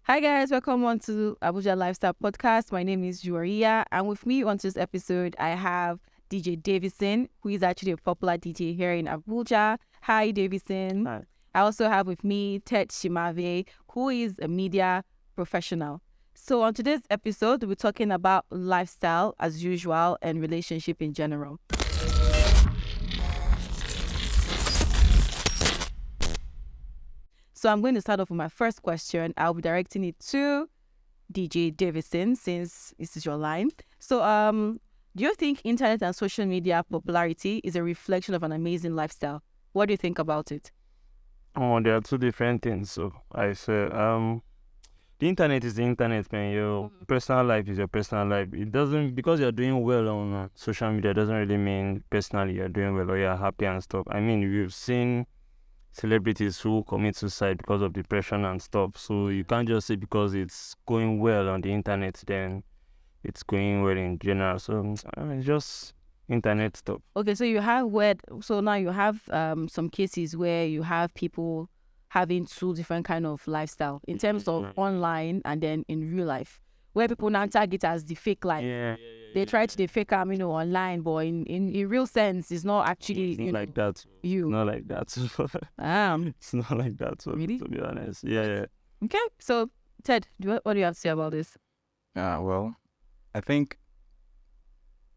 Hi guys, welcome on to Abuja Lifestyle Podcast. My name is Juwariyyah, and with me on this episode, I have DJ Davidson, who is actually a popular DJ here in Abuja. Hi, Davidson. Hi. I also have with me Ted Shimave, who is a media professional. So on today's episode, we're talking about lifestyle as usual and relationship in general. So I'm going to start off with my first question. I'll be directing it to DJ Davidson since this is your line. So do you think internet and social media popularity is a reflection of an amazing lifestyle? What do you think about it? Oh, there are two different things. So I say, the internet is the internet, man. Your personal life is your personal life. It doesn't, because you're doing well on social media, doesn't really mean personally you're doing well or you're happy and stuff. I mean, we've seen celebrities who commit suicide because of depression and stuff. So you can't just say because it's going well on the internet, then it's going well in general. So it's just internet stuff. Okay, so now you have some cases where you have people having two different kind of lifestyle in terms of online and then in real life, where people now target as the fake life. They try to fake online, but in real sense, it's not actually It's not like that. you. It's not like that. It's not like that. So, Really? to be honest, yeah. Okay, so Ted, what do you have to say about this? Well, I think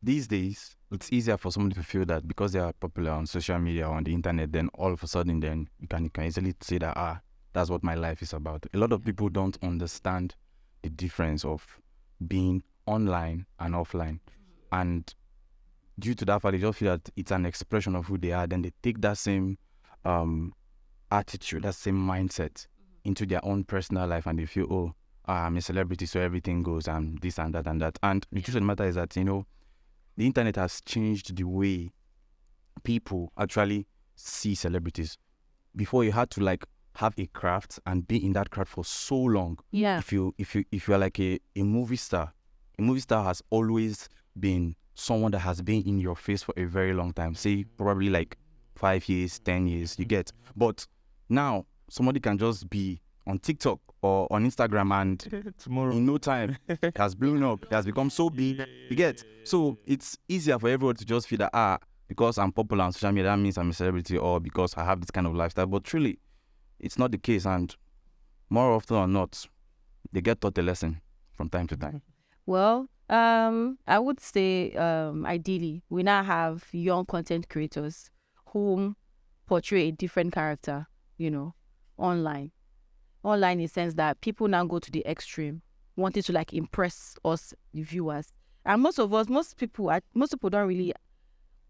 these days it's easier for somebody to feel that because they are popular on social media or on the internet, then all of a sudden, then you can easily say that that's what my life is about. A lot of people don't understand the difference of being online and offline, and due to that fact, they just feel that it's an expression of who they are. Then they take that same attitude, that same mindset into their own personal life, and they feel, I'm a celebrity, so everything goes and this and that and that. And the truth of the matter is that the internet has changed the way people actually see celebrities. Before, you had to have a craft and be in that craft for so long. Yeah. If you're like a movie star, a movie star has always been someone that has been in your face for a very long time. Say probably like 5 years, 10 years, you get. But now somebody can just be on TikTok or on Instagram and Tomorrow. in no time it has blown up. It has become so big. You get. So it's easier for everyone to just feel that because I'm popular on social media, that means I'm a celebrity, or because I have this kind of lifestyle. But truly, it's not the case, and more often or not, they get taught a lesson from time to time. Well, I would say ideally we now have young content creators who portray a different character, online in the sense that people now go to the extreme, wanting to impress us, the viewers. And most people don't really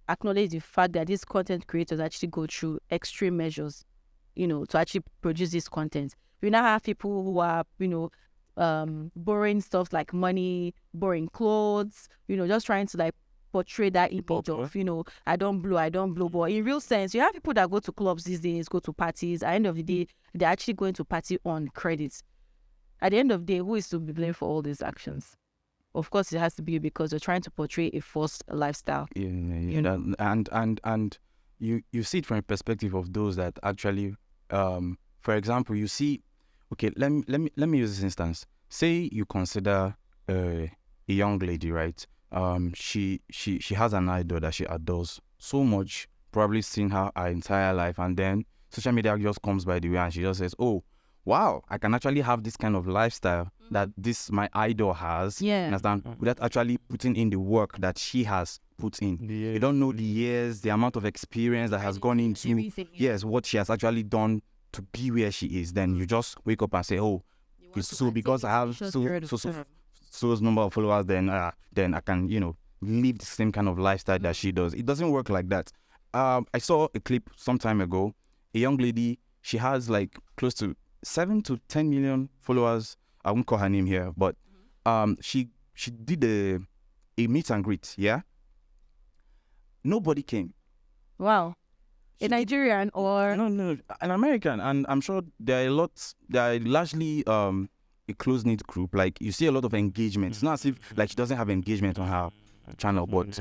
acknowledge the fact that these content creators actually go through extreme measures, to actually produce this content. We now have people who are, borrowing stuff like money, borrowing clothes, just trying to portray that image of, I don't blow. But in real sense, you have people that go to clubs these days, go to parties. At the end of the day, they're actually going to party on credits. At the end of the day, who is to be blamed for all these actions? Of course, it has to be because you're trying to portray a forced lifestyle. Yeah. And you see it from a perspective of those that actually, for example, you see. Okay, let me use this instance. Say you consider a young lady, right? She has an idol that she adores so much, probably seen her entire life, and then social media just comes by the way and she just says, oh, wow, I can actually have this kind of lifestyle that my idol has. Yeah. Understand? Without actually putting in the work that she has put in. You don't know the years, the amount of experience that has gone into everything. Yes, what she has actually done to be where she is. Then you just wake up and say, oh, so because I have so number of followers, then I can live the same kind of lifestyle that she does. It doesn't work like that. I saw a clip some time ago. A young lady, she has close to 7 to 10 million followers. I won't call her name here, but she did a meet and greet. Yeah, nobody came. Wow. A Nigerian or no, an American, and I'm sure there are largely a close-knit group. You see a lot of engagement. It's not as if she doesn't have engagement on her channel, but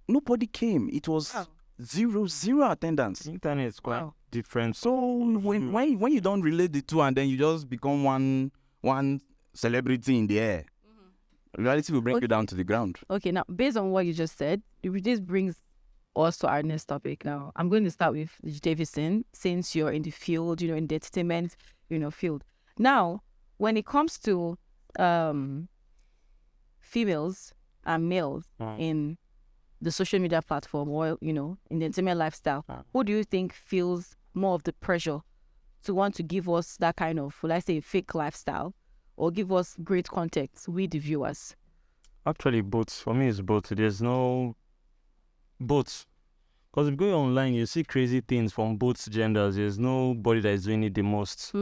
nobody came. It was zero attendance. Internet is quite different. So when you don't relate the two and then you just become one one celebrity in the air. Reality will bring you down to the ground. Okay, now based on what you just said, this brings us to our next topic. Now, I'm going to start with Davidson, since you're in the field, in the entertainment, field. Now, when it comes to females and males in the social media platform or, in the entertainment lifestyle, who do you think feels more of the pressure to want to give us that kind of, let's say, fake lifestyle or give us great context with the viewers? Actually, both. For me, it's both. There's no... Both. Because if you go online, you see crazy things from both genders. There's nobody that is doing it the most.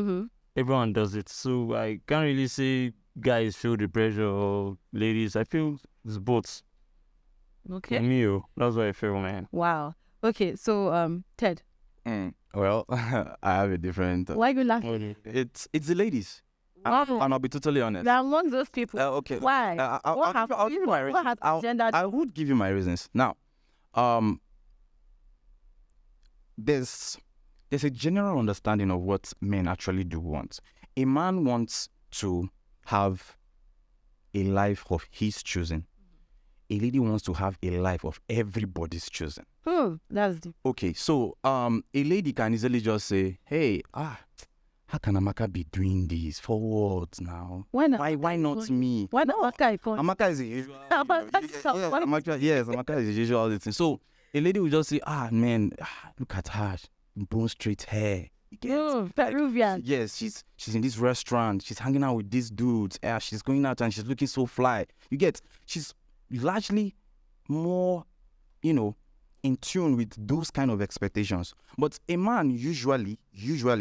Everyone does it. So I can't really say guys feel the pressure or ladies. I feel it's both. Okay. For me, that's what I feel, man. Wow. Okay, so Ted. Well, I have a different. Why are you laughing? It's the ladies. Wow. And I'll be totally honest. They're among those people. Okay. Why? I'll give you my reasons. I would give you my reasons. Now, there's a general understanding of what men actually do want. A man wants to have a life of his choosing. A lady wants to have a life of everybody's choosing. That's deep. Okay, so a lady can easily just say, hey, how can Amaka be doing this? For what now? Why not? Why not me? Why not Amaka? Amaka is a usual. Amaka is a usual thing. So a lady will just say, man, look at her, bone straight hair. Peruvian. Yes, she's in this restaurant. She's hanging out with these dudes. She's going out and she's looking so fly. You get? She's largely more, in tune with those kind of expectations. But a man usually,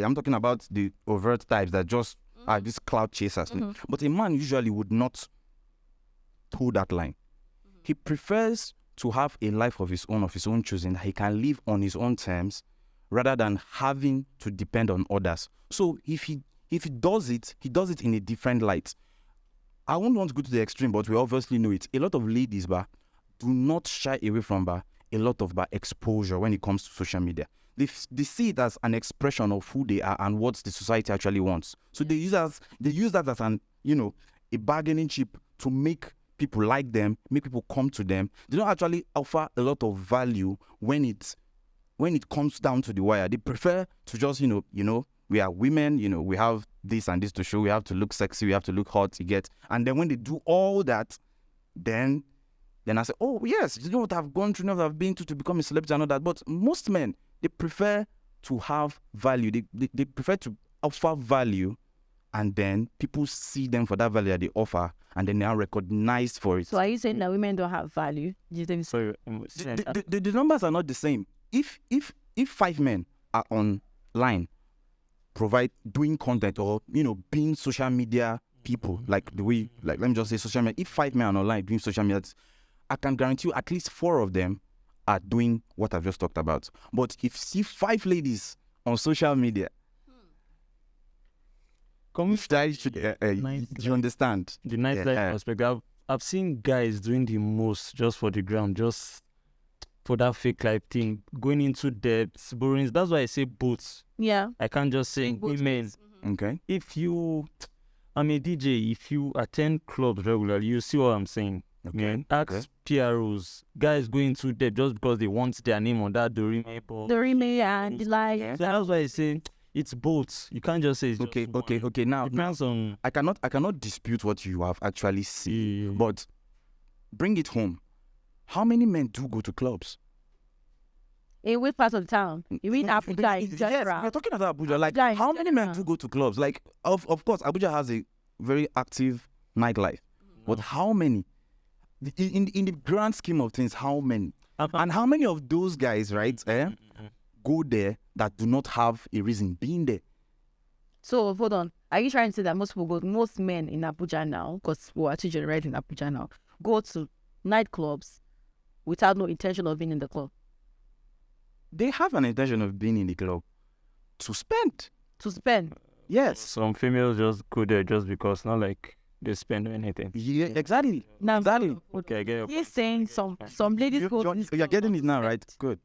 I'm talking about the overt types that just are these cloud chasers. But a man usually would not toe that line. He prefers to have a life of his own choosing, that he can live on his own terms rather than having to depend on others. So if he does it, he does it in a different light. I won't want to go to the extreme, but we obviously know it. A lot of ladies do not shy away from a lot of exposure when it comes to social media. They see it as an expression of who they are and what the society actually wants. So they use that as an a bargaining chip to make people like them, make people come to them. They don't actually offer a lot of value when it comes down to the wire. They prefer to just we are women, we have this and this to show. We have to look sexy. We have to look hot. You get, and then when they do all that, then I say, oh yes, you know what I've gone through, what I've been to become a celebrity and all that. But most men, they prefer to have value. They prefer to offer value, and then people see them for that value that they offer, and then they are recognized for it. So are you saying that women don't have value? Sorry, the numbers are not the same. If 5 men are online, doing content or being social media people, like the way, let me just say social media. If 5 men are online doing social media, I can guarantee you at least 4 of them are doing what I've just talked about. But if you see 5 ladies on social media, do you understand? The nightlife aspect. I've seen guys doing the most just for the gram, just for that fake life thing, going into debts, borrowings. That's why I say both. Yeah. I can't just say women. Okay. I'm a DJ. If you attend clubs regularly, you see what I'm saying. Okay. Ask PROs, guys going through debt just because they want their name on that Dorime. Dorime and the like. So that's why I say it's both. You can't just say it's okay. just one. Okay. Now, Depends on. I cannot dispute what you have actually seen, but bring it home. How many men do go to clubs? In which part of town? You mean Abuja? Yes, we're talking about Abuja. Like, how many men do go to clubs? Like, of course, Abuja has a very active nightlife, but how many? In the grand scheme of things, how many? And how many of those guys, right, go there that do not have a reason being there? So, hold on. Are you trying to say that most men in Abuja now, because we're actually generating Abuja now, go to nightclubs without no intention of being in the club? They have an intention of being in the club to spend. To spend? Yes. Some females just go there just because, not like they spend or anything. Yeah, exactly. Now, exactly. Okay, I get it. He's saying some ladies go. You're getting it now, right? Good.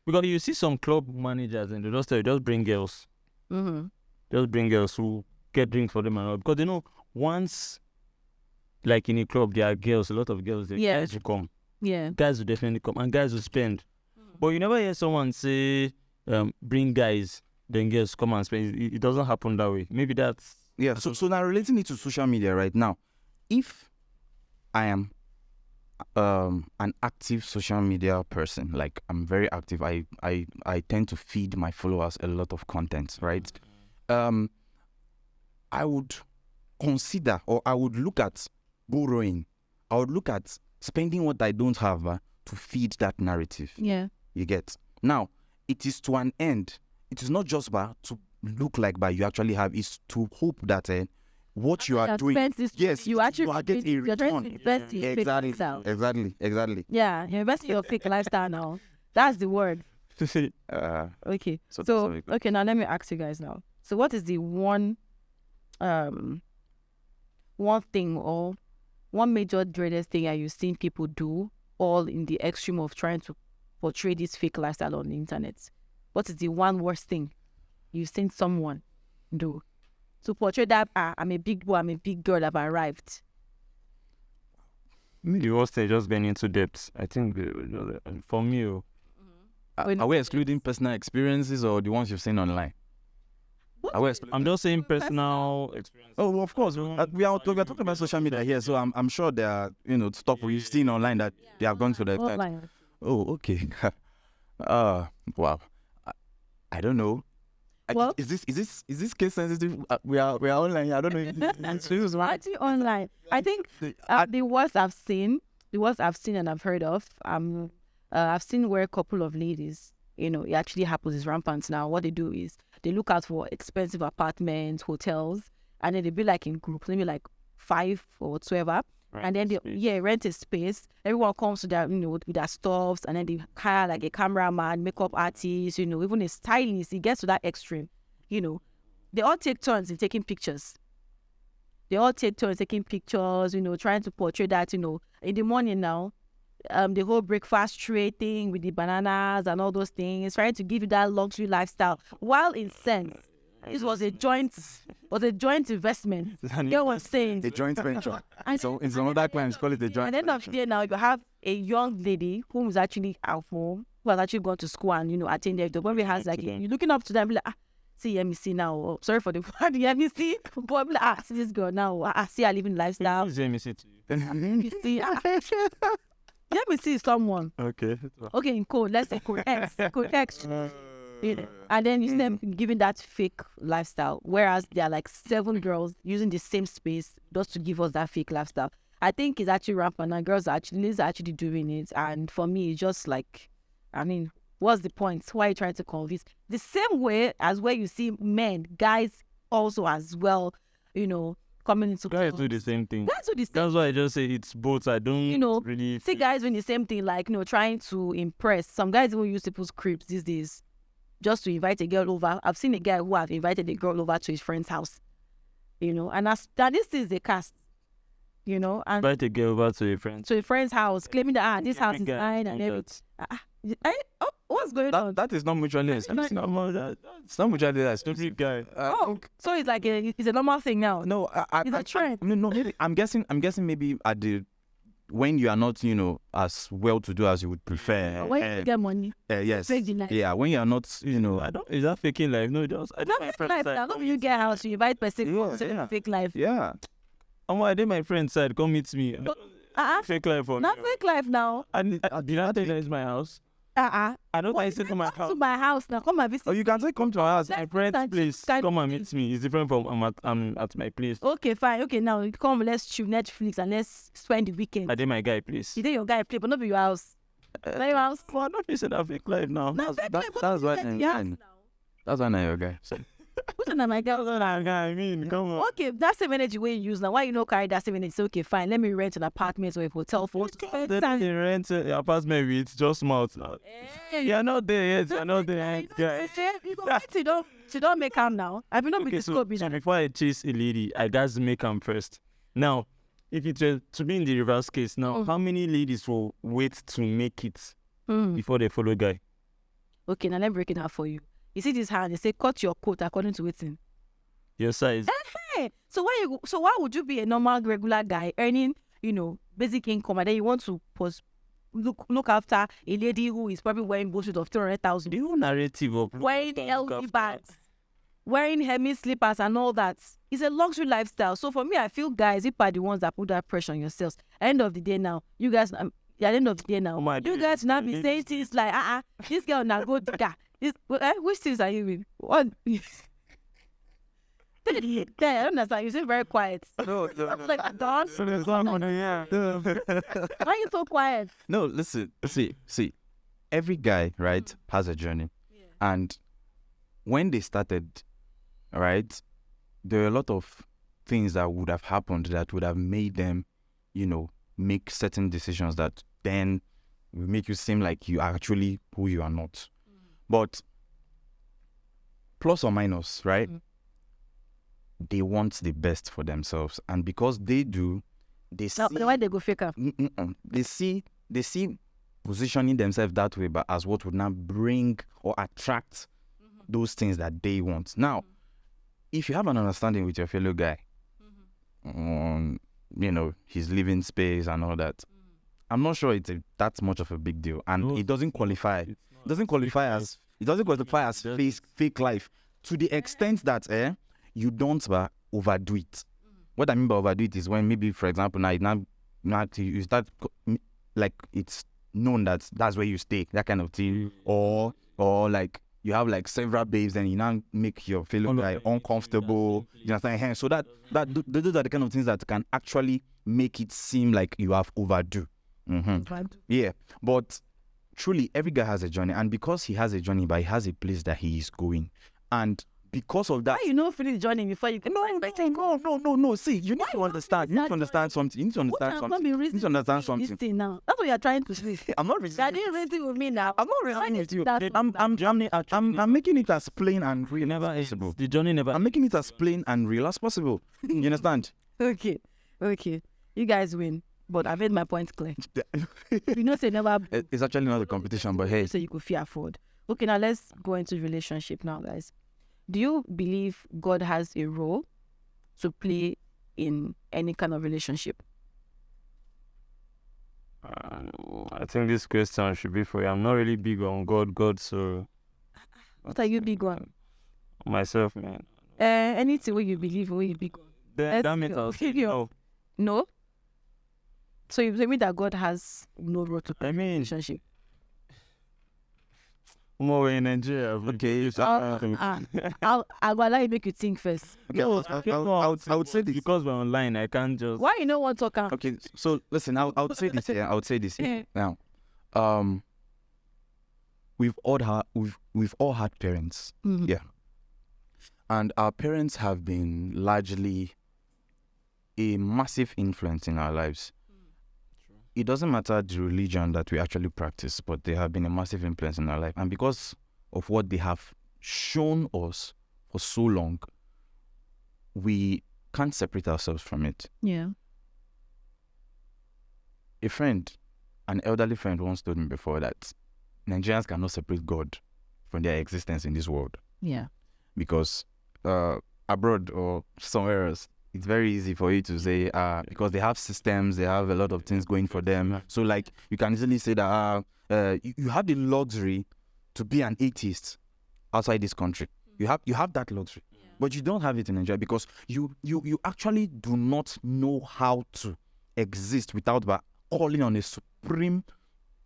Because you see some club managers and they just tell you, just bring girls. Mm-hmm. Just bring girls who get drinks for them and all, because they know once, like in a club, there are girls, a lot of girls. Yeah. Guys will come. Yeah. Guys will definitely come, and guys will spend. But you never hear someone say, bring guys, then girls come and spend. It doesn't happen that way. Maybe that's... Yeah. So now relating it to social media right now, if I am an active social media person, like I'm very active, I tend to feed my followers a lot of content, right? I would consider, or I would look at borrowing. I would look at spending what I don't have to feed that narrative. Yeah. You get? Now, it is to an end. It is not just to look like you actually have. It's to hope that what you are doing, yes, you actually are getting a you're trying to return. invest in your fake lifestyle. Exactly. Yeah, you're investing in your fake lifestyle now. That's the word. Okay. So okay, now let me ask you guys now. So what is the one thing or one major dreaded thing that you've seen people do, all in the extreme of trying to portray this fake lifestyle on the internet? What is the one worst thing you've seen someone do to portray that I'm a big boy, I'm a big girl, I've arrived? The worst thing is just getting into debt. I think for me, are we excluding personal experiences or the ones you've seen online? I'm just saying personal experience. Oh, of course. We are talking about social media here, so I'm sure there are stuff we've seen online that they have gone to the Online. Oh, okay. Wow. I don't know. Well, Is this case sensitive? We are online. I don't know if this is right. Actually, online. I think the worst I've seen and I've heard of. I've seen where a couple of ladies, it actually happens, is rampant now. What they do is they look out for expensive apartments, hotels, and then they be like in groups, maybe like 5 or whatsoever. And then they rent a space. Everyone comes to their, with their stuffs, and then they hire like a cameraman, makeup artist, even a stylist. It gets to that extreme, They all take turns in taking pictures. Trying to portray that, in the morning now, the whole breakfast tray thing with the bananas and all those things, trying to give you that luxury lifestyle. While in sense, this was a joint investment. You know what I'm saying? A joint venture. So in some and other clients call it a joint. At the end of the day now, you have a young lady who is actually out home, who has actually gone to school and, attended. The boy has like, you're looking up to them, like, see, let me see now. Oh, sorry for the word, let me see. But see this girl now. See her living lifestyle. Let me see to you. Let me see. Let me see someone. Okay, in code, let's say code X. And then you see them giving that fake lifestyle, whereas there are like 7 girls using the same space just to give us that fake lifestyle. I think it's actually rampant, and ladies are actually doing it. And for me, it's just like, what's the point? Why are you trying to convince? The same way as where you see guys also as well, coming into guys do the same thing. Guys do the same. That's why I just say it's both. I don't really see guys doing the same thing, like trying to impress. Some guys even use people's scripts these days just to invite a girl over. I've seen a guy who have invited a girl over to his friend's house, and this is a cast, and invite a girl over to a friend's house, claiming that this house is mine and everything. What's going on? That is not mutually exclusive. It's not mutually exclusive, guy. So it's like it's a normal thing now. No, it's a trend. No, maybe I'm guessing maybe at when you are not, as well to do as you would prefer. When you get money. Yes. Fake the life. Yeah, when you are not, is that faking life? No, just not fake life now. Not when you get a house, you invite person fake life. Yeah. I did my friend's side, come meet me. Fake life for me. Not fake life now. Did I tell you that it's my house? I don't want to say to my house. Come to my house now. Come and visit. Oh, you can say come to my house. My friend's place. Come and meet me. It's different from I'm at my place. Okay, fine. Okay, now you come. Let's chew Netflix and let's spend the weekend. I did my guy place. You did your guy place, but not be your house. Not your house. Well, not you said that fake life now. That's why. That's why I'm your guy. Who's not my girl? Come on. Okay, that same energy we use now. Why you not carry that same energy? So, okay, fine. Let me rent an apartment or a hotel for us to spend time. They rent an apartment with just mouth now. You're not there yet. You're not there yet, guys. You don't make them now. I will not be discovered. So before I chase a lady, I got to make them first. Now, if it were to be in the reverse case, now, how many ladies will wait to make it before they follow guy? Okay, now let me break it down for you. You see this hand, they say cut your coat according to what's in your size. So why would you be a normal regular guy earning, basic income, and then you want to look after a lady who is probably wearing bullshit of 200,000, The whole narrative of wearing LV bags, wearing Hermes slippers and all that? It's a luxury lifestyle. So for me, I feel guys, you are the ones that put that pressure on yourselves. At the end of the day now, you guys, at the end of the day now, you guys now be saying things like, this girl now go digger. Which things are you with? What? I don't understand. You seem very quiet. No. Like, Don? yeah. Why are you so quiet? No, listen. See. Every guy, right, has a journey. Yeah. And when they started, right, there are a lot of things that would have happened that would have made them, make certain decisions that then will make you seem like you are actually who you are not. But plus or minus, right? They want the best for themselves, and because they do, they see. Now, why they go fake up? They see positioning themselves that way, but as what would now bring or attract those things that they want. Now, if you have an understanding with your fellow guy, his living space and all that, I'm not sure it's that much of a big deal, and it doesn't qualify. It doesn't qualify as fake life, to the extent that you don't overdo it. What I mean by overdo it is when maybe, for example, now you start like it's known that that's where you stay, that kind of thing, or like you have like several babes and you now make your fellow guy uncomfortable. You understand? So that those are the kind of things that can actually make it seem like you have overdue. Yeah, but truly every guy has a journey, and because he has a journey, but he has a place that he is going, and because of that, why you know finish joining before you no. See, you need to understand. You need to understand something. You need to understand something. This thing now. That's what you're trying to say. I'm not reasoning. You're doing reasoning with me now. I'm not reasoning with you. I'm making it as plain and real as possible. The journey never. I'm making it as plain and real as possible. You understand? Okay. You guys win, but I've made my point clear. Say never. It's actually not a competition, but hey. So you could feel afford. Okay, now let's go into relationship now, guys. Do you believe God has a role to play in any kind of relationship? I think this question should be for you. I'm not really big on God, so... What are you big on? Myself, man. Anything where you believe in, where you big on. That means I'll say no. No? So you tell me that God has no role to play in a relationship? More in Nigeria. Okay. I'll allow you make you think first. Okay, I would say this. Because we're online, I can't just... Why you know what talking? Okay, so listen, I would say this here. I would say this here. Now, we've all had parents. Yeah. And our parents have been largely a massive influence in our lives. It doesn't matter the religion that we actually practice, but they have been a massive influence in our life. And because of what they have shown us for so long, we can't separate ourselves from it. Yeah. An elderly friend once told me before that Nigerians cannot separate God from their existence in this world. Yeah. Because abroad or somewhere else, it's very easy for you to say, because they have systems, they have a lot of things going for them. So, like, you can easily say that you have the luxury to be an atheist outside this country. You have that luxury, but you don't have it in Nigeria because you actually do not know how to exist without calling on a supreme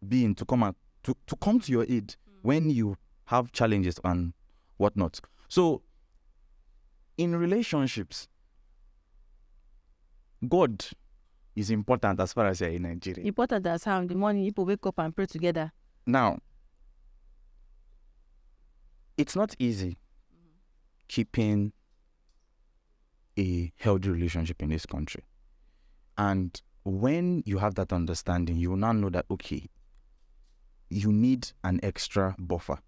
being to come to your aid when you have challenges and whatnot. So, in relationships, God is important as far as you're in Nigeria. Important as how in the morning people wake up and pray together. Now, it's not easy keeping a healthy relationship in this country. And when you have that understanding, you will now know that, okay, you need an extra buffer.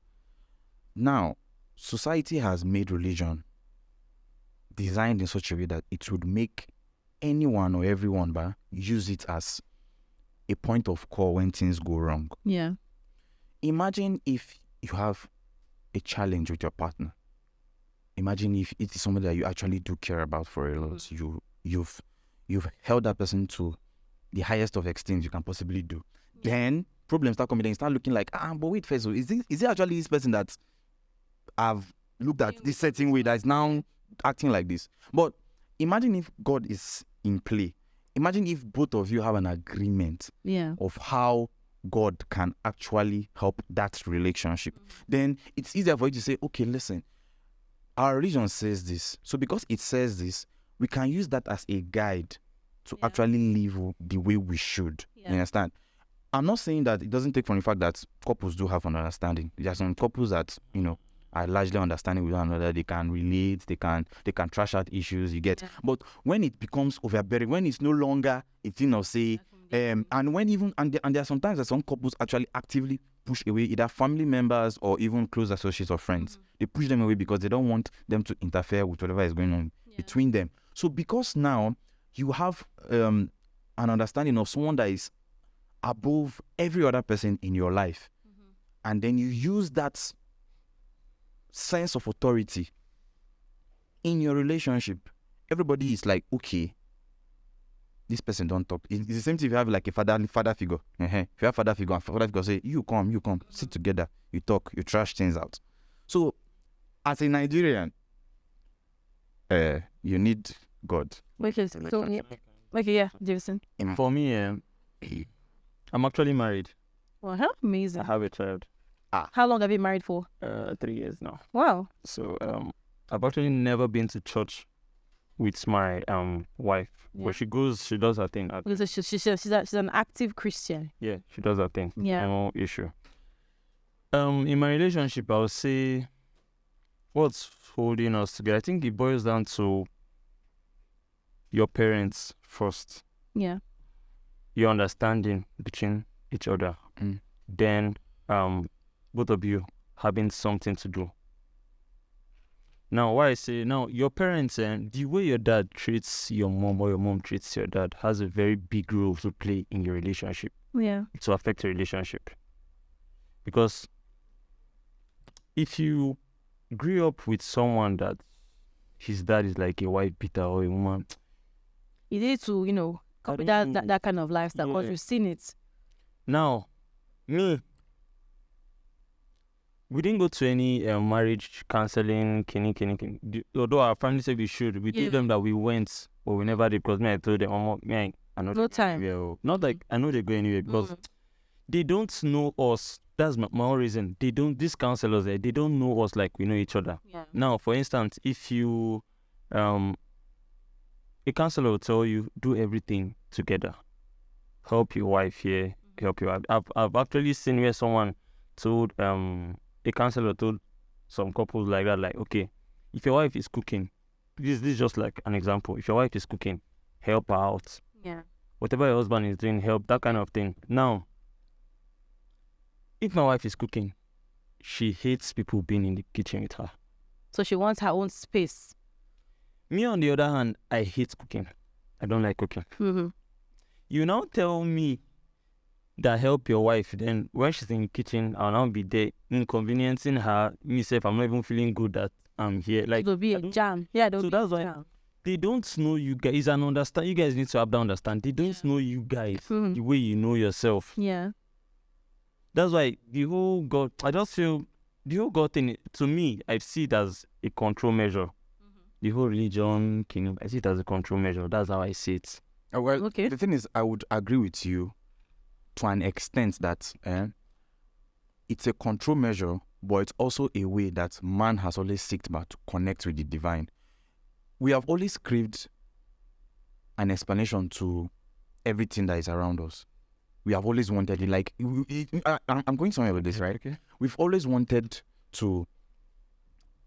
Now, society has made religion designed in such a way that it would make anyone or everyone use it as a point of call when things go wrong. Yeah. Imagine if you have a challenge with your partner. imagine if it is somebody that you actually do care about for a lot. You've held that person to the highest of extremes you can possibly do. Then problems start coming. Then you start looking like, but wait, first, is it actually this person that I've looked at this certain way that is now acting like this? But imagine if God is in play. Imagine if both of you have an agreement of how God can actually help that relationship. Then it's easier for you to say, okay, listen, our religion says this. So because it says this, we can use that as a guide to actually live the way we should. You understand? I'm not saying that it doesn't take from the fact that couples do have an understanding. There are some couples that, are largely understanding with one another. They can relate, they can trash out issues, you get. But when it becomes overbearing, when it's no longer a thing of say, and when even, and there are sometimes that some couples actually actively push away either family members or even close associates or friends. They push them away because they don't want them to interfere with whatever is going on between them. So because now you have an understanding of someone that is above every other person in your life, and then you use that sense of authority in your relationship, everybody is like, okay, this person don't talk. It's the same thing if you have like a father figure. If you have father figure, and father figure say, you come, sit together, you talk, you trash things out. So as a Nigerian, you need God. Davidson. For me, I'm actually married. Well, how amazing. I have a child. How long have you been married for? 3 years now. Wow. So I've actually never been to church with my wife. But she does her thing. Because she's an active Christian. Yeah, she does her thing. Yeah. No issue. In my relationship, I would say what's holding us together, I think it boils down to your parents first. Yeah. Your understanding between each other. Then both of you having something to do. Now, why I say now, your parents and the way your dad treats your mom or your mom treats your dad has a very big role to play in your relationship. Yeah. To affect your relationship. Because if you grew up with someone that his dad is like a wife beater or a woman, you need to, copy that kind of lifestyle because you've seen it. Now, me, we didn't go to any marriage counseling, although our family said we should. We told them that we went, but we never did because I told them, I know no time. Not like I know they go anywhere because they don't know us. That's my own reason. These counselors, they don't know us like we know each other. Yeah. Now, for instance, if you, a counselor will tell you, do everything together. Help your wife here, help your wife. I've actually seen where someone told, a counselor told some couples like that, like, okay, if your wife is cooking, this is just like an example. If your wife is cooking, help her out. Yeah. Whatever your husband is doing, help, that kind of thing. Now, if my wife is cooking, she hates people being in the kitchen with her. So she wants her own space. Me, on the other hand, I hate cooking. I don't like cooking. You now tell me that help your wife, then when she's in the kitchen, I'll now be there inconveniencing her. Myself, I'm not even feeling good that I'm here. Like, it'll be a jam. Yeah, so that's why they don't know you guys. You guys need to have that understand. They don't know you guys the way you know yourself. Yeah. That's why the whole God, I just feel the whole God thing, to me, I see it as a control measure. The whole religion, kingdom, I see it as a control measure. That's how I see it. Well, the thing is, I would agree with you to an extent that it's a control measure, but it's also a way that man has always sought back to connect with the divine. We have always craved an explanation to everything that is around us. We have always wanted it. Like, I'm going somewhere with this, right? Okay. We've always wanted to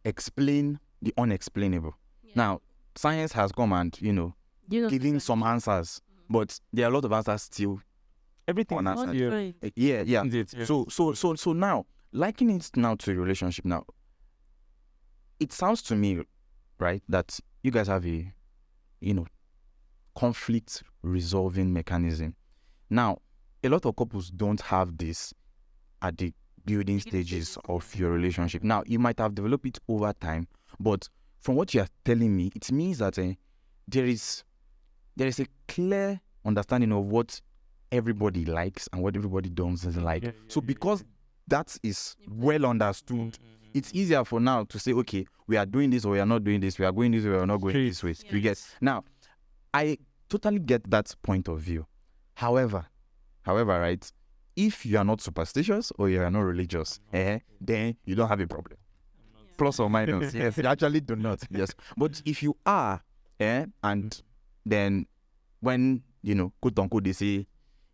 explain the unexplainable. Yeah. Now, science has come and, giving some answers, but there are a lot of answers still. Everything unanswered. Right. Yeah. Indeed, yeah. So now, likening it now to a relationship now, it sounds to me, right, that you guys have a, conflict resolving mechanism. Now, a lot of couples don't have this at the building stages of your relationship. Now, you might have developed it over time, but from what you are telling me, it means that there is a clear understanding of what everybody likes and what everybody doesn't like. So because that is well understood, it's easier for now to say, okay, we are doing this or we are not doing this, we are going this way or we are not going this way. You get? Now, I totally get that point of view. However, right, if you are not superstitious or you are not religious, then you don't have a problem. Plus or minus. Yes, you actually do not. Yes. But if you are, and then when, quote unquote, they say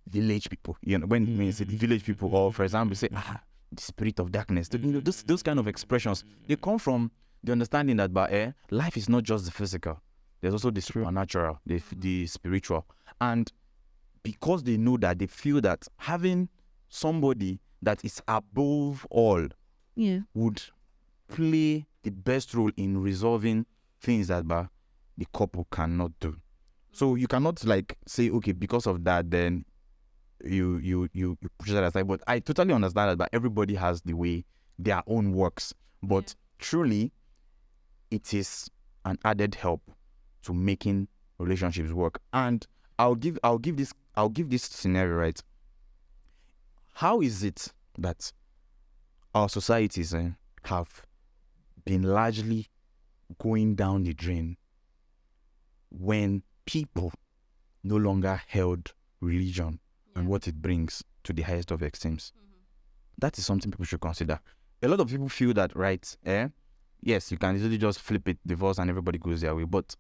village people, when you say the village people, or for example, say, the spirit of darkness, those kind of expressions, they come from the understanding that life is not just the physical. There's also the supernatural, the spiritual. And because they know that, they feel that having somebody that is above all would play the best role in resolving things that the couple cannot do. So you cannot say, okay, because of that, then you push that aside. But I totally understand that everybody has the way their own works. But truly, it is an added help to making relationships work. And I'll give this scenario, right? How is it that our societies have been largely going down the drain when people no longer held religion and what it brings to the highest of extremes? That is something people should consider. A lot of people feel that, right, yes, you can easily just flip it, divorce, and everybody goes their way. But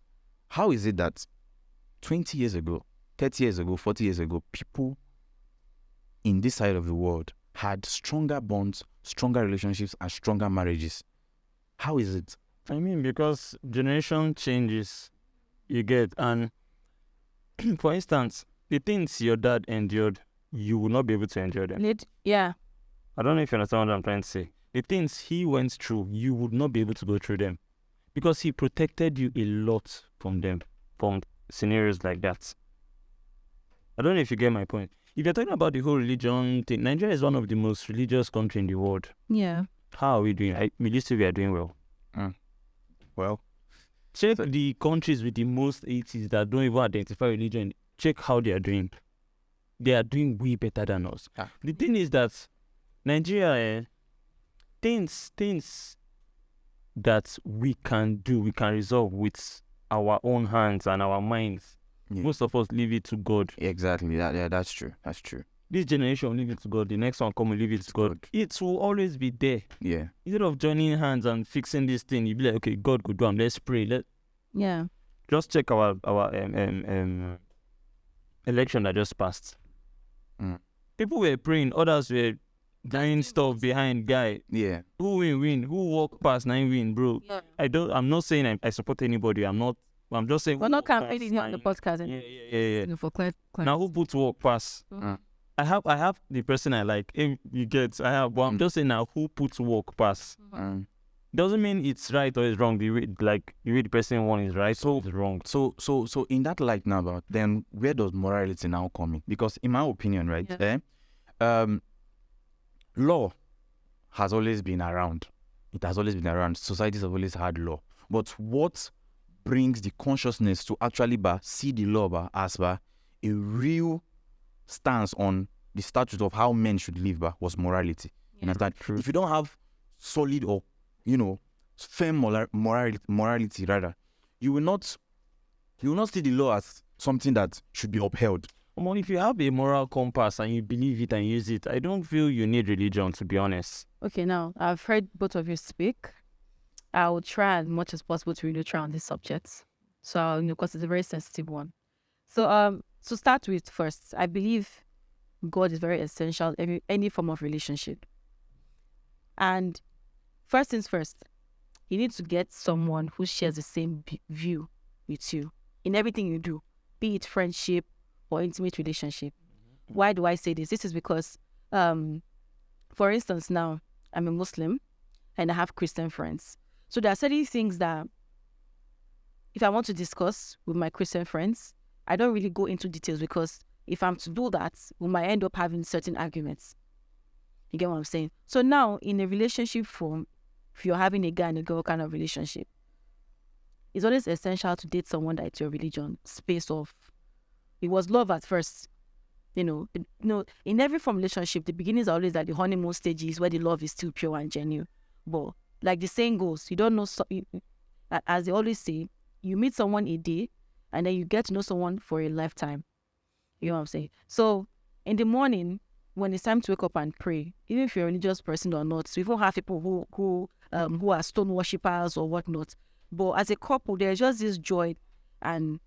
how is it that 20 years ago, 30 years ago, 40 years ago, people in this side of the world had stronger bonds, stronger relationships, and stronger marriages? How is it? I mean, because generation changes, you get, and for instance, the things your dad endured, you will not be able to endure them. I don't know if you understand what I'm trying to say. The things he went through, you would not be able to go through them because he protected you a lot from them, from scenarios like that. I don't know if you get my point. If you're talking about the whole religion thing, Nigeria is one of the most religious countries in the world. Yeah. How are we doing? We used to be doing well. Well, check the countries with the most atheists that don't even identify religion. Check how they are doing. They are doing way better than us. The thing is that Nigeria, things that we can do, we can resolve with our own hands and our minds. Most of us leave it to God. Exactly. That's true. That's true. This generation leave it to God. The next one come and leave it to God. It will always be there. Yeah. Instead of joining hands and fixing this thing, you be like, okay, God could do them. Let's pray. Just check our election that just passed. People were praying. Others were dying stuff behind guy. Yeah. Who win? Who walk past 9 win, bro? Yeah. I'm not saying I support anybody. I'm just saying. We're not campaigning here on the podcast. Yeah. For Now who put walk pass? I have the person I like. You get. I have. But I'm just saying now who puts walk pass. Doesn't mean it's right or it's wrong. The way the person one is right, so it's wrong. So in that light now, then where does morality now come in? Because in my opinion, right, law has always been around. It has always been around. Societies have always had law. But what brings the consciousness to actually see the law as a real stance on the statute of how men should live was morality. You understand? If you don't have solid or firm morality rather, you will not see the law as something that should be upheld. If you have a moral compass and you believe it and use it, I don't feel you need religion, to be honest. Okay, now I've heard both of you speak. I will try as much as possible to really try on this subject. So, because it's a very sensitive one. So, to start with first, I believe God is very essential in any form of relationship. And first things first, you need to get someone who shares the same view with you in everything you do, be it friendship or intimate relationship. Why do I say this? This is because, for instance, now I'm a Muslim and I have Christian friends. So there are certain things that if I want to discuss with my Christian friends, I don't really go into details because if I'm to do that, we might end up having certain arguments. You get what I'm saying? So now in a relationship form, if you're having a guy and a girl kind of relationship, it's always essential to date someone that's your religion. Space of, it was love at first. In every form relationship, the beginnings are always at the honeymoon stages where the love is still pure and genuine. But like the saying goes, you don't know, as they always say, you meet someone a day and then you get to know someone for a lifetime. You know what I'm saying? So in the morning, when it's time to wake up and pray, even if you're a religious person or not, so you don't have people who are stone worshippers or whatnot. But as a couple, there's just this joy and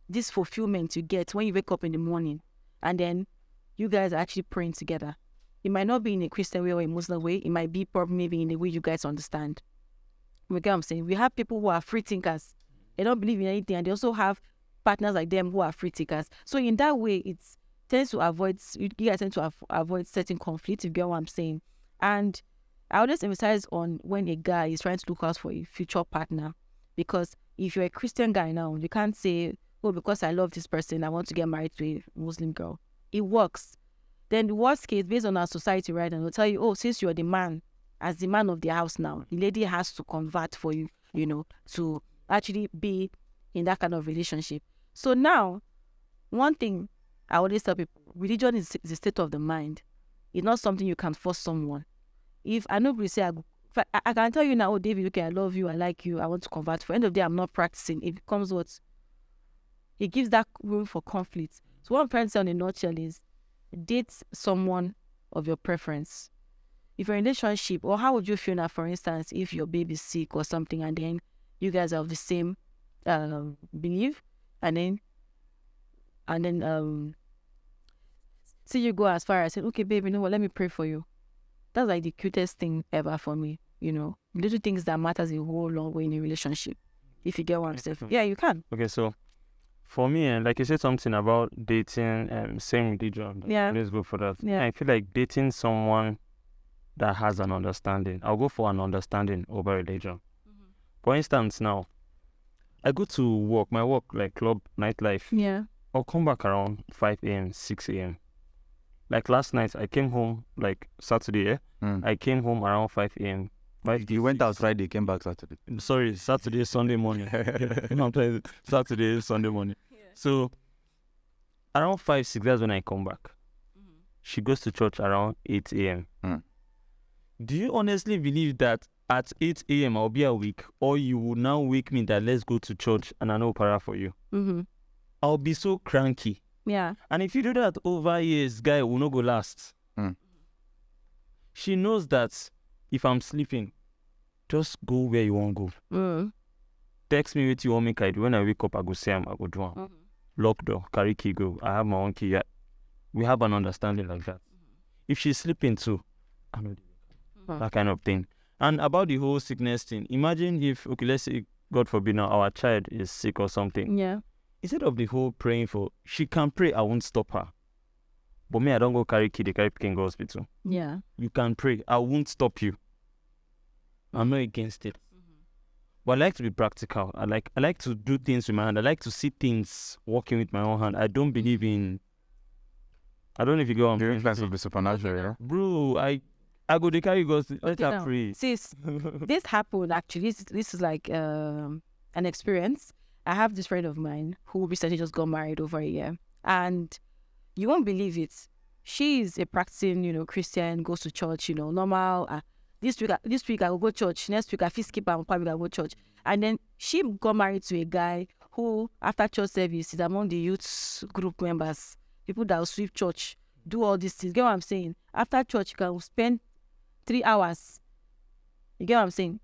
this fulfillment you get when you wake up in the morning and then you guys are actually praying together. It might not be in a Christian way or a Muslim way. It might be probably maybe in the way you guys understand. You get what I'm saying? We have people who are free thinkers. They don't believe in anything, and they also have partners like them who are free thinkers. So in that way, it tends to avoid, you guys tend to avoid certain conflicts, if you get what I'm saying. And I always emphasize on when a guy is trying to look out for a future partner, because if you're a Christian guy now, you can't say, oh, because I love this person, I want to get married to a Muslim girl. It works. Then the worst case, based on our society right now, they'll tell you, oh, since you're the man, as the man of the house now, the lady has to convert for you, to actually be in that kind of relationship. So now, one thing I always tell people, religion is the state of the mind. It's not something you can force someone. If I know you say, I can tell you now, oh, David, okay, I love you, I like you, I want to convert. For the end of the day, I'm not practicing. It becomes what? It gives that room for conflict. So what I'm trying to say in a nutshell is, date someone of your preference. If you're in a relationship, or how would you feel now, for instance, if your baby's sick or something, and then you guys have the same belief, and then see you go as far as saying, okay, baby, you know what, let me pray for you. That's like the cutest thing ever for me, little things that matters a whole long way in a relationship. If you get what I'm saying. Yeah, you can. Okay, so for me, like you said something about dating same religion. Yeah. Let's go for that. Yeah. I feel like dating someone that has an understanding. I'll go for an understanding over religion. Mm-hmm. For instance, now, I go to work, my work, like club, nightlife. Yeah. I'll come back around 5 a.m., 6 a.m. Like last night, I came home, like Saturday, I came home around 5 a.m. You went out Friday, came back Saturday. Sorry, Saturday, Sunday morning. Saturday, Sunday morning. Yeah. So, around 5, 6, that's when I come back. Mm-hmm. She goes to church around 8 a.m. Do you honestly believe that at 8 a.m. I'll be awake, or you will now wake me that let's go to church and I know para for you? Mm-hmm. I'll be so cranky. Yeah. And if you do that over years, guy will not go last. She knows that if I'm sleeping, just go where you want to go. Text me what you want me to do. When I wake up, I go say I go do it. Lock door, carry key, go. I have my own key. We have an understanding like that. If she's sleeping too, I know that kind of thing. And about the whole sickness thing, imagine if, okay, let's say, God forbid now, our child is sick or something. Yeah. Instead of the whole praying for, she can pray, I won't stop her. But me, I don't go carry kid, they carry pikin go hospital. Yeah. You can pray, I won't stop you. I'm not against it. But I like to be practical. I like to do things with my hand. I like to see things working with my own hand. I don't believe in, I don't know if you go on. The influence of the supernatural, yeah? Bro, I go to carry God, let her pray. Sis, this happened actually. This is like an experience. I have this friend of mine who recently just got married over a year, and you won't believe it. She is a practicing, Christian, goes to church, normal. This week I will go church. Next week I feel skip and probably go church. And then she got married to a guy who, after church service, is among the youth group members, people that will sweep church, do all these things. Get what I'm saying? After church, you can spend 3 hours. You get what I'm saying?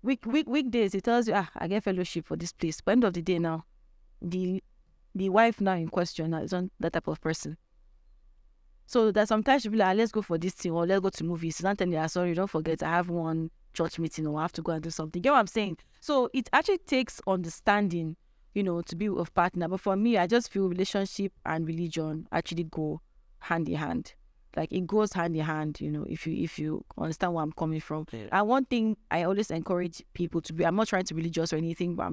Weekdays, it tells you, I get fellowship for this place. But end of the day now, the wife now in question now is not that type of person. So that sometimes she'll be like, let's go for this thing, or let's go to movies. She's not telling you, sorry, don't forget, I have one church meeting, or I have to go and do something. Get what I'm saying? So it actually takes understanding, to be with a partner. But for me, I just feel relationship and religion actually go hand in hand. Like it goes hand in hand, if you understand where I'm coming from. Yeah. And one thing I always encourage people to be, I'm not trying to be religious or anything, but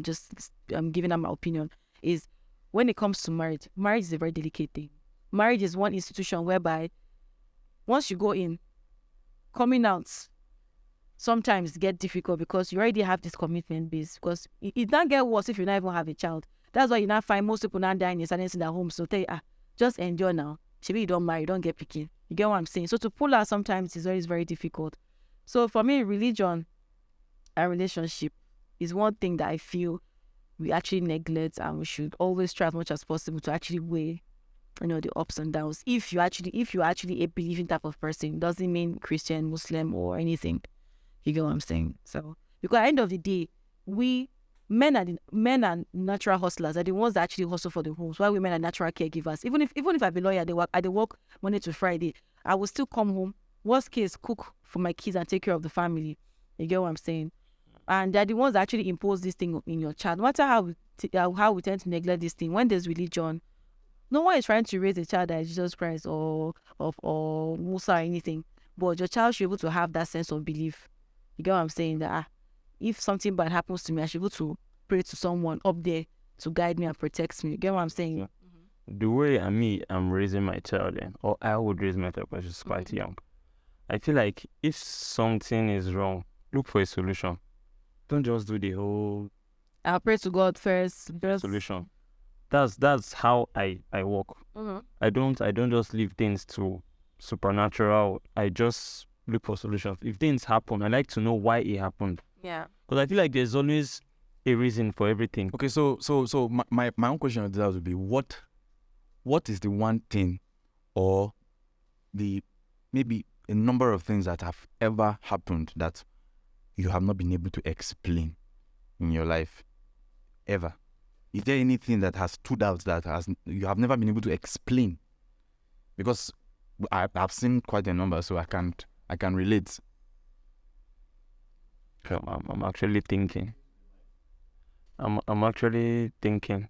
I'm giving them my opinion, is when it comes to marriage is a very delicate thing. Marriage is one institution whereby once you go in, coming out sometimes get difficult because you already have this commitment base. Because it don't get worse if you not even have a child. That's why you now find most people not dying in silence in their homes. So tell you, just endure now. Maybe you don't marry, you don't get picky. You get what I'm saying? So to pull out sometimes is always very difficult. So for me, religion and relationship is one thing that I feel we actually neglect, and we should always try as much as possible to actually weigh, the ups and downs. If you actually a believing type of person, doesn't mean Christian, Muslim, or anything. You get what I'm saying? So because at the end of the day, we men are natural hustlers, are the ones that actually hustle for the homes, while women are natural caregivers. Even if I be lawyer, I work Monday to Friday, I will still come home, worst case, cook for my kids and take care of the family. You get what I'm saying? And they're the ones that actually impose this thing in your child. No matter how we tend to neglect this thing, when there's religion, no one is trying to raise a child that is Jesus Christ or Musa or anything. But your child should be able to have that sense of belief. You get what I'm saying? That if something bad happens to me, I should be able to pray to someone up there to guide me and protect me. You get what I'm saying? Yeah. The way I'm raising my child, or I would raise my child, because she's quite young. I feel like if something is wrong, look for a solution. Don't just do the whole I'll pray to God first. solution. That's how I work. Mm-hmm. I don't just leave things to supernatural. I just look for solutions. If things happen, I like to know why it happened. Yeah. Because I feel like there's always a reason for everything. Okay, so my own question to that would be, what is the one thing, or the maybe a number of things that have ever happened that you have not been able to explain in your life ever? Is there anything that has stood out that you have never been able to explain? Because I've seen quite a number, so I can relate. I'm actually thinking. I'm actually thinking.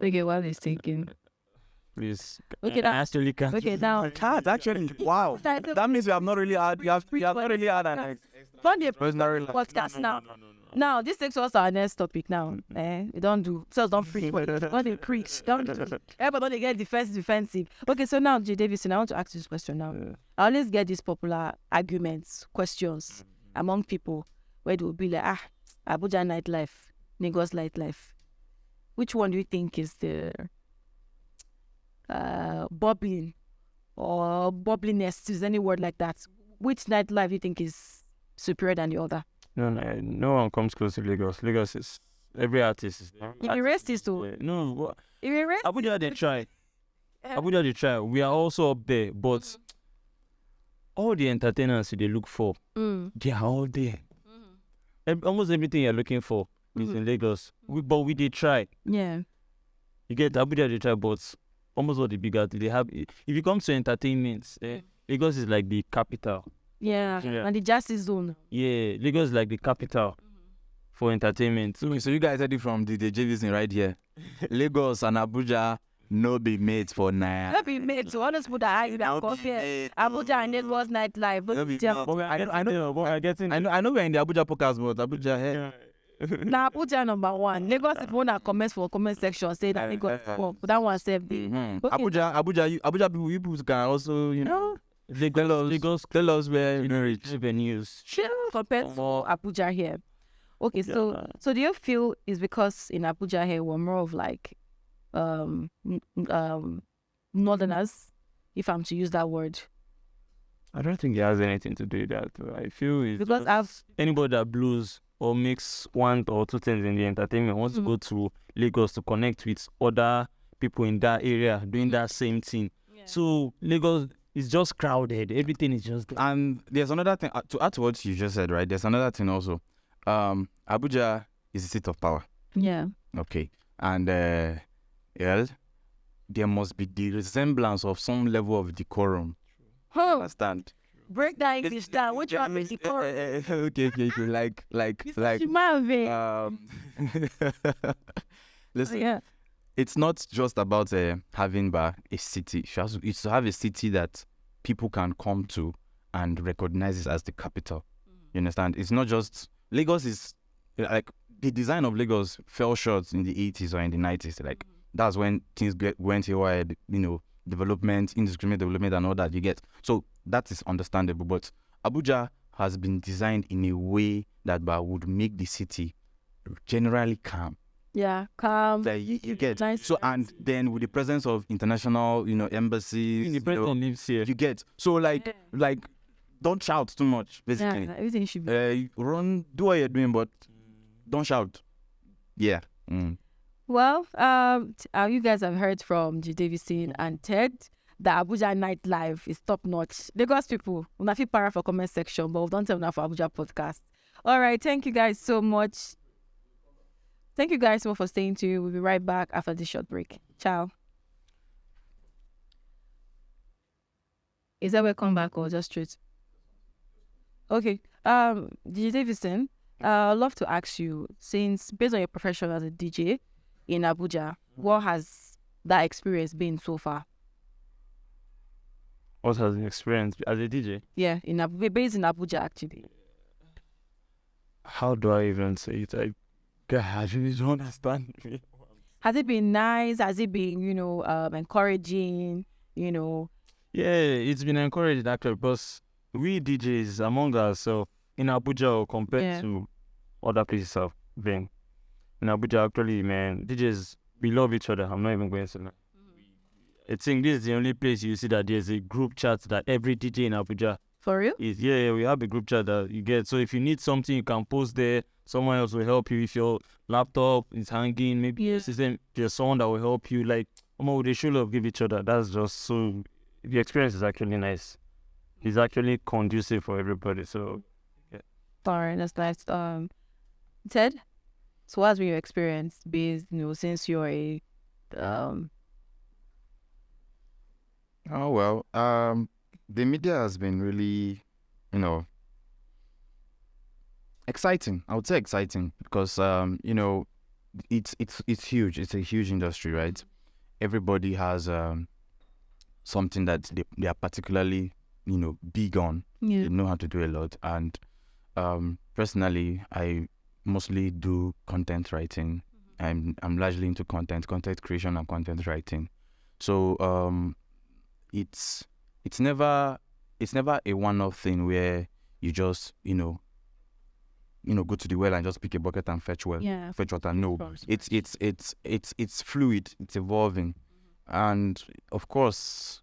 Okay, while he's thinking. Please. Okay, I actually can't. Okay, now. Cat, actually, wow. That means you have not really had. You have not really had an podcast now. Now, this takes us to our next topic now. We don't do. So don't freak. Don't they preach. Everybody get defensive. Okay, so now, J. Davidson, I want to ask you this question now. I always get these popular arguments, questions among people where they will be like, Abuja nightlife, Lagos nightlife. Which one do you think is the bubbling or bubbliness? Is any word like that? Which nightlife do you think is superior than the other? No one comes close to Lagos. Lagos is every artist is there. If you rest is to if you rest, Abuja they try. Abuja they try. We are also up there, but all the entertainers they look for, they are all there. Almost everything you're looking for is in Lagos. But we did try. Yeah. You get Abuja they try, but almost all the big artists they have. If it comes to entertainment, Lagos is like the capital. Yeah, and the justice zone. Yeah, Lagos is like the capital for entertainment. So you guys heard it from the Davidson right here. Lagos and Abuja no be mates for now. No be mates. So honest put that you can compare Abuja and Lagos nightlife. I know we're in the Abuja podcast, but Abuja here. Now Abuja number one. Lagos is one that comments for comment section say that Lagos that one said Abuja people can also tell us where reach revenues. Compared to Abuja here. Okay, so do you feel it's because in Abuja here we're more of like northerners, if I'm to use that word? I don't think it has anything to do with that. I feel it's because anybody that blows or makes one or two things in the entertainment wants to go to Lagos to connect with other people in that area doing that same thing. Yeah. So Lagos is just crowded. Everything is just... And there's another thing, to add to what you just said, right? There's another thing also. Abuja is the seat of power. Yeah. Okay. And there must be the resemblance of some level of decorum. Understand? Break that English down. Which one is decorum? Okay. Like. Listen. It's not just about having a city. It's to have a city that people can come to and recognize it as the capital. You understand? It's not just... Lagos is... Like, the design of Lagos fell short in the 80s or in the 90s. Like, that's when things went haywire, development, indiscriminate development and all that you get. So, that is understandable. But Abuja has been designed in a way that would make the city generally calm. Yeah, calm. Like you get Nice. so, and then with the presence of international, embassies, The president lives here. you get so like don't shout too much, basically. Yeah, everything should be. Run, do what you're doing, but don't shout. Yeah. Well, you guys have heard from Davidson and Ted. The Abuja nightlife is top notch. Lagos people, una fit para for comment section, but we don't tell enough for Abuja podcast. All right, thank you guys so much. Thank you guys so much for staying tuned. We'll be right back after this short break. Ciao. Is that welcome back or just straight? Okay. DJ Davidson, I'd love to ask you, since based on your profession as a DJ in Abuja, what has that experience been so far? What has the experience as a DJ? Yeah, based in Abuja actually. How do I even say it? I really don't understand. Has it been nice? Has it been, encouraging? Yeah, it's been encouraging actually, because we DJs among ourselves in Abuja compared to other places I've been. In Abuja, actually, man, DJs, we love each other. I'm not even going to lie. I think this is the only place you see that there's a group chat that every DJ in Abuja For real? is. Yeah, we have a group chat that you get. So if you need something, you can post there. Someone else will help you. If your laptop is hanging, maybe there's someone that will help you. Like, they should love give each other. That's just so. The experience is actually nice. It's actually conducive for everybody. So, yeah. All right, that's nice. Ted, so what's been your experience based, since you're a Oh well, the media has been really, exciting. I would say exciting because it's huge. It's a huge industry, right? Everybody has something that they are particularly big on. Yeah. They know how to do a lot, and personally, I mostly do content writing. I'm largely into content creation and content writing. So it's never a one-off thing where you just go to the well and just pick a bucket and fetch water. No, it's fluid, it's evolving, and of course,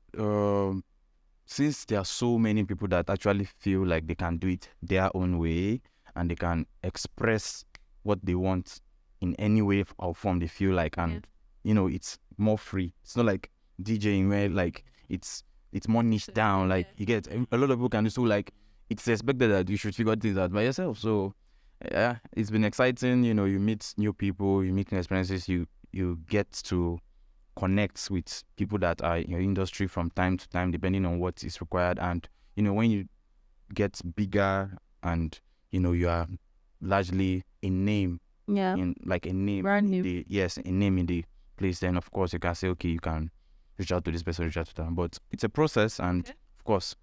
since there are so many people that actually feel like they can do it their own way and they can express what they want in any way or form they feel like, and it's more free. It's not like DJing where like it's more niche down. Like you get a lot of people can do, so like it's expected that you should figure things out by yourself. So yeah, it's been exciting. You meet new people, you meet new experiences, you get to connect with people that are in your industry from time to time, depending on what is required. And when you get bigger and you are largely a name, in like a name, brand new. a name in the place, then of course you can say, okay, you can reach out to this person, reach out to them. But it's a process, and of course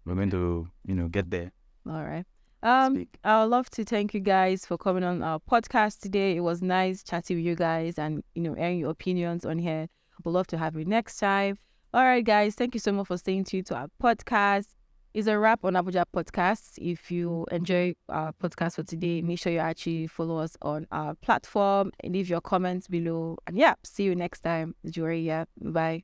we're going to get there. All right. I would love to thank you guys for coming on our podcast today. It was nice chatting with you guys and airing your opinions on here. We'd love to have you next time. All right, guys, thank you so much for staying tuned to our podcast. It's a wrap on Abuja Podcasts. If you enjoy our podcast for today, make sure you actually follow us on our platform and leave your comments below. And see you next time. Juwariyyah. Bye.